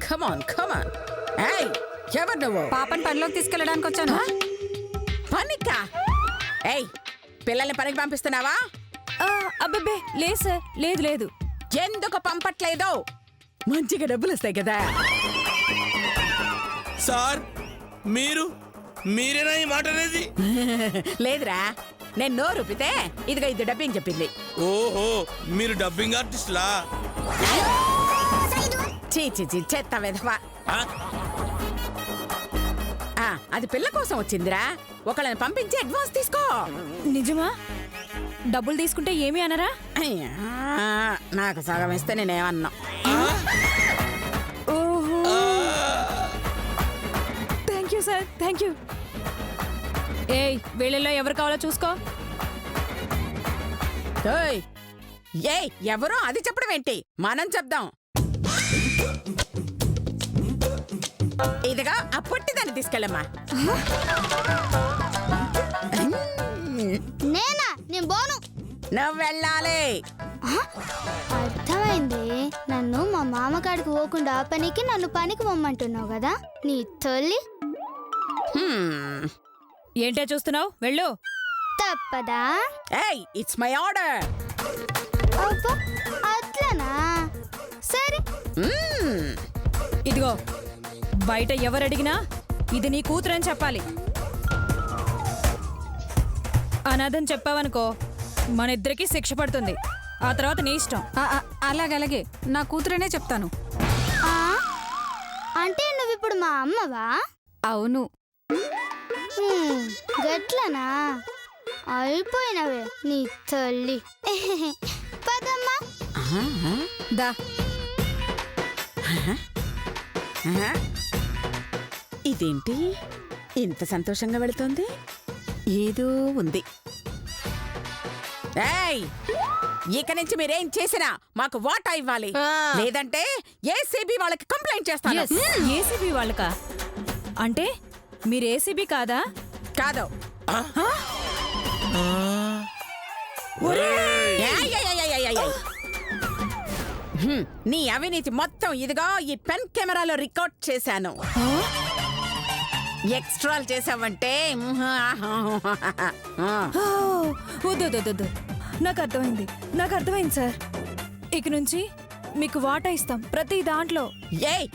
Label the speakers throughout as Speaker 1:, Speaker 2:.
Speaker 1: కమాన్ కమాన్. ఏయ్ ఎవరు నువ్వు?
Speaker 2: పాపని పనిలోకి తీసుకెళ్ళడానికి వచ్చాను.
Speaker 1: పనికా? ఏయ్ పిల్లల్ని పనికి పంపిస్తున్నావా?
Speaker 2: అబ్బబ్బే లేదు సార్, లేదు లేదు.
Speaker 1: ఎందుకు పంపట్లేదు? మంచిగా డబ్బులు వస్తాయి కదా.
Speaker 3: సార్ మీరేనా ఈ మాట అనేది?
Speaker 1: లేదురా, నేను నోరూపితే ఇదిగో ఇది డబ్బింగ్ చెప్పింది.
Speaker 3: ఓహో మీరు డబ్బింగ్ ఆర్టిస్ట్లా?
Speaker 1: చీ చీ చీ చెత్త వెధవా. అది పిల్ల కోసం వచ్చిందిరా. ఒకళ్ళని పంపించి అడ్వాన్స్ తీసుకో.
Speaker 2: నిజమా? డబ్బులు తీసుకుంటే ఏమి అనరా?
Speaker 1: అయ్యా, నాకు సగం ఇస్తే నేనేమన్నా.
Speaker 2: ఓహో thank you sir, thank you. ఏయ్ వీళ్ళలో ఎవరు కావాలో చూసుకో.
Speaker 1: ఏయ్ ఎవరో అది చెప్పడం ఏంటి? మనం చెప్దాం. ఇదిగా ఆ పొట్టిదాన్ని తీసుకెళ్ళమ్మా.
Speaker 4: నేనా? నేను పోను.
Speaker 1: నువ్వు వెళ్ళాలి.
Speaker 4: అర్థమైంది. నన్ను మా మామకాడికి పోకుండా పనికి నన్ను పనికి పొమ్మంటున్నావు కదా నీ తల్లి.
Speaker 2: ఏంటే చూస్తున్నావు? వెళ్ళు.
Speaker 4: తప్పదా?
Speaker 1: ఏయ్ ఇట్స్ మై ఆర్డర్.
Speaker 4: అబ్బా అట్లనా? సరే.
Speaker 2: ఇదిగో బయట ఎవరు అడిగినా ఇది నీ కూతురని చెప్పాలి. అనాథని చెప్పావనుకో మన ఇద్దరికి శిక్ష పడుతుంది. ఆ తర్వాత నీ ఇష్టం. అలాగే నా కూతురనే చెప్తాను.
Speaker 4: అంటే నువ్వు ఇప్పుడు మా అమ్మవా?
Speaker 2: అవును.
Speaker 4: గట్లనా? అయిపోయినవే నీ తల్లి. పదమ్మా.
Speaker 2: దా.
Speaker 1: ఇదేంటి ఇంత సంతోషంగా వెళుతోంది? ఏదో ఉంది. ఏయ్ ఇక నుంచి మీరేం చేసినా మాకు వాటా ఇవ్వాలి, లేదంటే ఏసీబీ వాళ్ళకి కంప్లైంట్ చేస్తాను.
Speaker 2: ఏసీబీ వాళ్ళకా? అంటే మీరు ఏసీబీ కాదా?
Speaker 1: కాదు. నీ అవినీతి మొత్తం ఇదిగో ఈ పెన్ కెమెరాలో రికార్డ్ చేశాను. ఎక్స్ట్రాల్ చేసావంటే
Speaker 2: వద్దు. నాకు అర్థమైంది సార్. ఇక నుంచి మీకు వాటా ఇస్తాం ప్రతి దాంట్లో.
Speaker 1: ఏయ్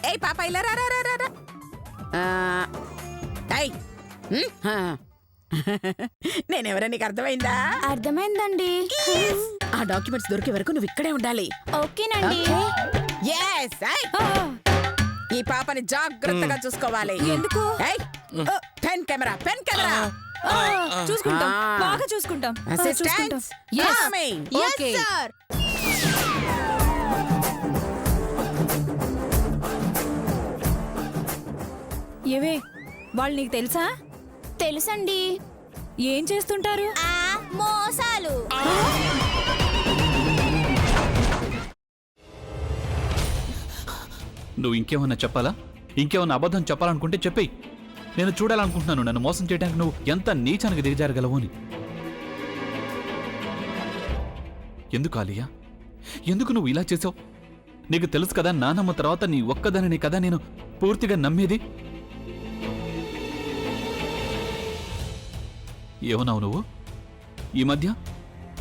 Speaker 1: ఏయ్ పాప ఇలా రా. ఏయ్ నేనెవరో నీకు అర్థమైందా?
Speaker 4: అర్థమైందండి.
Speaker 1: ఆ డాక్యుమెంట్స్ దొరికే వరకు నువ్వు ఇక్కడే ఉండాలి.
Speaker 4: ఓకేనండి.
Speaker 1: ఈ పాపని జాగ్రత్తగా చూసుకోవాలి.
Speaker 2: ఎందుకు?
Speaker 1: పెన్ కెమెరా
Speaker 2: చూసుకుంటాం, బాగా చూసుకుంటాం.
Speaker 1: Assistants
Speaker 2: okay
Speaker 4: sir.
Speaker 2: ఏవే వాళ్ళు నీకు తెలుసా?
Speaker 4: తెలుసండి.
Speaker 2: ఏం చేస్తుంటారు?
Speaker 4: మోసాలు.
Speaker 5: నువ్వు ఇంకేమన్నా చెప్పాలా? ఇంకేమన్నా అబద్ధం చెప్పాలనుకుంటే చెప్పేయి. నేను చూడాలనుకుంటున్నాను నన్ను మోసం చేయడానికి నువ్వు ఎంత నీచానికి దిగజారగలవు అని. ఎందుకు ఆలియా, ఎందుకు నువ్వు ఇలా చేసావు? నీకు తెలుసు కదా నానమ్మ తర్వాత నీ ఒక్కదానిని కదా నేను పూర్తిగా నమ్మేది. ఏమన్నావు నువ్వు? ఈ మధ్య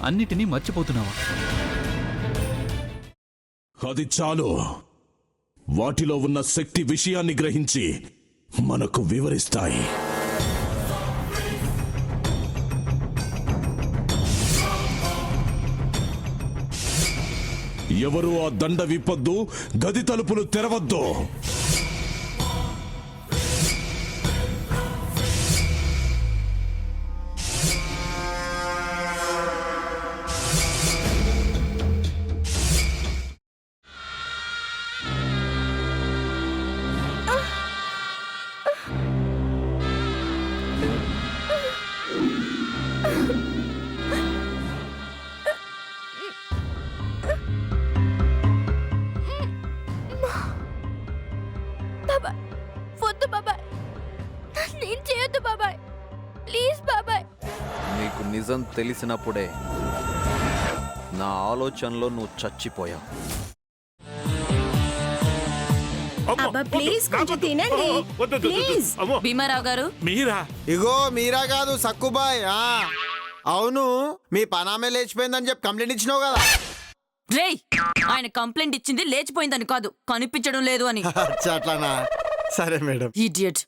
Speaker 5: అన్నిటినీ మర్చిపోతున్నావా?
Speaker 6: అది చాలు. వాటిలో ఉన్న శక్తి విషయాన్ని గ్రహించి మనకు వివరిస్తాయి. ఎవరు ఆ దండ విప్పొద్దు, గది తలుపులు తెరవద్దు.
Speaker 7: నీకు నిజం తెలిసినప్పుడే నా ఆలోచనలో నువ్వు చచ్చిపోయావు.
Speaker 8: అబ్బా ప్లీజ్ కొంచెం తినండి ప్లీజ్.
Speaker 2: భీమారావు గారు
Speaker 3: మీరా
Speaker 9: ఇగో మీరా కాదు సక్కుబాయ్. అవును, మీ పనామే లేచిపోయిందని చెప్పి కంప్లైంట్ ఇచ్చినావు కదా.
Speaker 2: రేయ్, ఆయన కంప్లైంట్ ఇచ్చింది లేచిపోయిందని కాదు, కనిపించడం లేదు అని.
Speaker 9: అచ్చా, అట్లానా? సరే మేడం.
Speaker 2: ఇడియట్.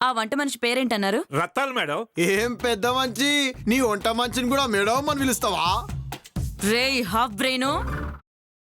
Speaker 2: ఆ వంట మనిషి పేరేంటన్నారు?
Speaker 3: రత్తాలు మేడం.
Speaker 9: ఏం పెద్ద మంచి, నీ వంట మంచిని కూడా మేడం అని పిలుస్తావా?
Speaker 2: రేయ్ హాఫ్ బ్రెయిన్,